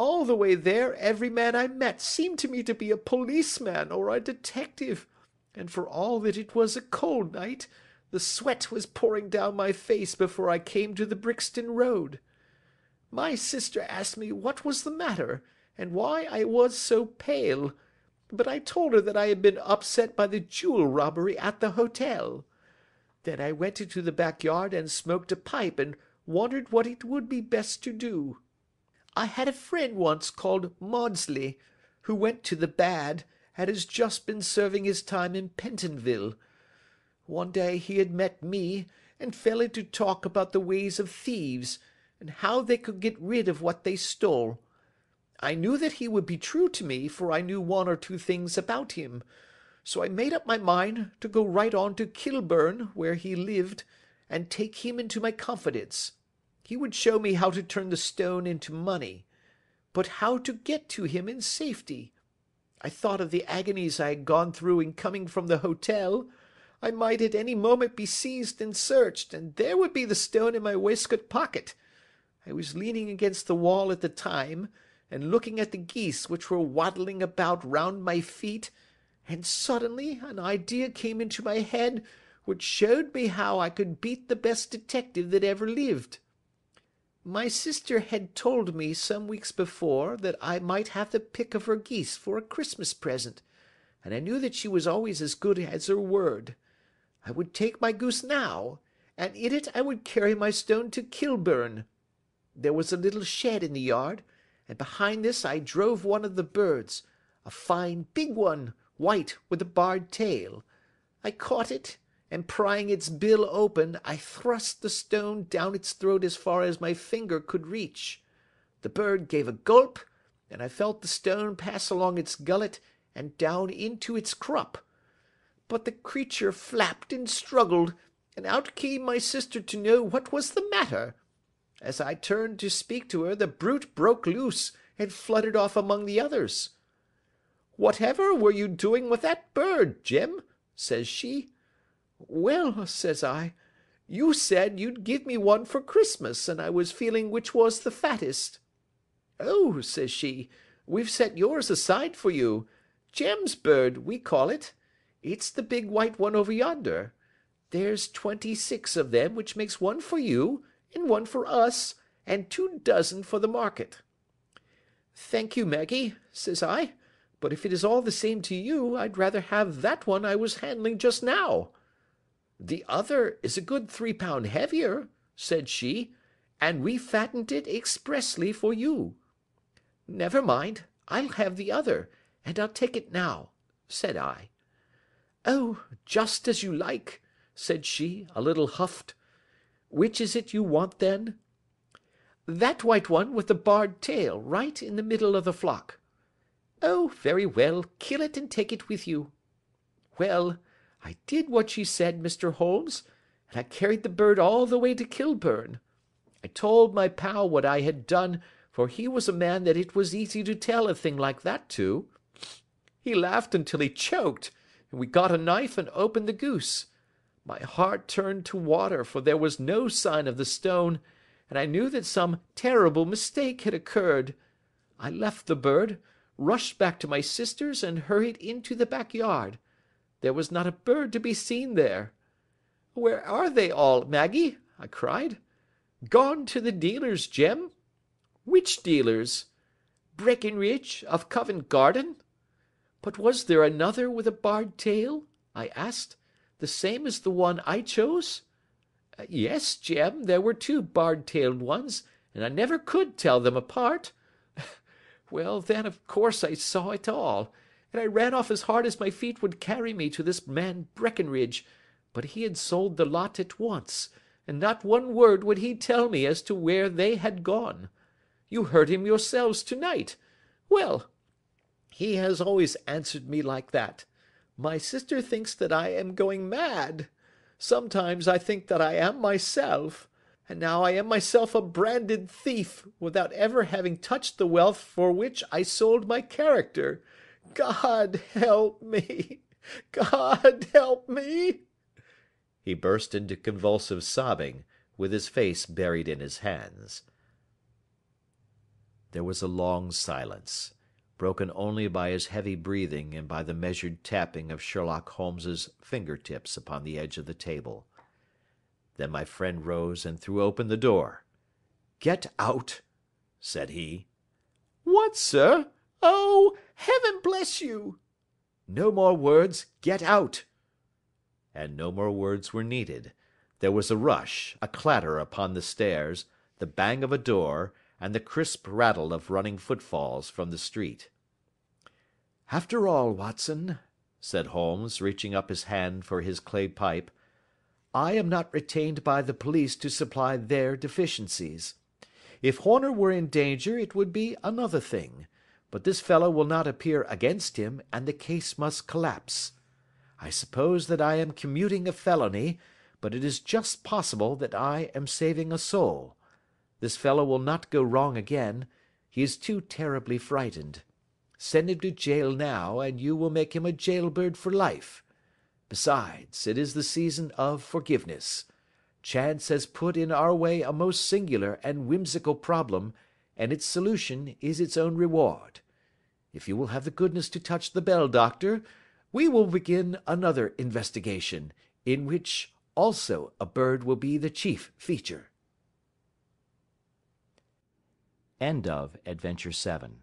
All the way there, every man I met seemed to me to be a policeman or a detective, and for all that it was a cold night, the sweat was pouring down my face before I came to the Brixton Road. My sister asked me what was the matter, and why I was so pale, but I told her that I had been upset by the jewel robbery at the hotel. Then I went into the backyard and smoked a pipe and wondered what it would be best to do. I had a friend once called Maudsley, who went to the bad, and has just been serving his time in Pentonville. One day he had met me, and fell into talk about the ways of thieves, and how they could get rid of what they stole. I knew that he would be true to me, for I knew one or two things about him, so I made up my mind to go right on to Kilburn, where he lived, and take him into my confidence. He would show me how to turn the stone into money, but how to get to him in safety. I thought of the agonies I had gone through in coming from the hotel. I might at any moment be seized and searched, and there would be the stone in my waistcoat pocket. I was leaning against the wall at the time, and looking at the geese which were waddling about round my feet, and suddenly an idea came into my head which showed me how I could beat the best detective that ever lived. My sister had told me some weeks before that I might have the pick of her geese for a Christmas present, and I knew that she was always as good as her word. I would take my goose now, and in it I would carry my stone to Kilburn. There was a little shed in the yard, and behind this I drove one of the birds, a fine big one, white, with a barred tail. I caught it, and prying its bill open, I thrust the stone down its throat as far as my finger could reach. The bird gave a gulp, and I felt the stone pass along its gullet and down into its crop. But the creature flapped and struggled, and out came my sister to know what was the matter. As I turned to speak to her, the brute broke loose and fluttered off among the others. "Whatever were you doing with that bird, Jim?" says she. "Well," says I, "you said you'd give me one for Christmas, and I was feeling which was the fattest." "Oh," says she, "we've set yours aside for you. Jem's bird, we call it. It's the big white one over yonder. There's 26 of them, which makes one for you, and one for us, and 24 for the market." "Thank you, Maggie," says I, "but if it is all the same to you, I'd rather have that one I was handling just now." "The other is a good 3 pound heavier," said she, "and we fattened it expressly for you." "Never mind, I'll have the other, and I'll take it now," said I. "Oh, just as you like," said she, a little huffed. "Which is it you want, then?" "That white one with the barred tail, right in the middle of the flock." "Oh, very well, kill it and take it with you." Well, I did what she said, Mr. Holmes, and I carried the bird all the way to Kilburn. I told my pal what I had done, for he was a man that it was easy to tell a thing like that to. He laughed until he choked, and we got a knife and opened the goose. My heart turned to water, for there was no sign of the stone, and I knew that some terrible mistake had occurred. I left the bird, rushed back to my sister's, and hurried into the backyard. There was not a bird to be seen there. "Where are they all, Maggie?" I cried. "Gone to the dealers, Jem." "Which dealers?" "Breckenridge, of Covent Garden." "But was there another with a barred tail?" I asked. "The same as the one I chose?" "Yes, Jem, there were 2 barred-tailed ones, and I never could tell them apart." "Well, then, of course I saw it all, and I ran off as hard as my feet would carry me to this man Breckenridge, but he had sold the lot at once, and not one word would he tell me as to where they had gone. You heard him yourselves to-night. Well, he has always answered me like that. My sister thinks that I am going mad. Sometimes I think that I am myself, and now I am myself a branded thief, without ever having touched the wealth for which I sold my character. God help me! God help me!" He burst into convulsive sobbing, with his face buried in his hands. There was a long silence, broken only by his heavy breathing and by the measured tapping of Sherlock Holmes's finger-tips upon the edge of the table. Then my friend rose and threw open the door. "Get out," said he. "What, sir? Oh, heaven bless you!" "No more words. Get out." And no more words were needed. There was a rush, a clatter upon the stairs, the bang of a door, and the crisp rattle of running footfalls from the street. "After all, Watson," said Holmes, reaching up his hand for his clay pipe, "I am not retained by the police to supply their deficiencies. If Horner were in danger it would be another thing, but this fellow will not appear against him, and the case must collapse. I suppose that I am commuting a felony, but it is just possible that I am saving a soul. This fellow will not go wrong again. He is too terribly frightened. Send him to jail now, and you will make him a jailbird for life. Besides, it is the season of forgiveness. Chance has put in our way a most singular and whimsical problem, and its solution is its own reward. If you will have the goodness to touch the bell, doctor, we will begin another investigation, in which also a bird will be the chief feature." End of Adventure 7.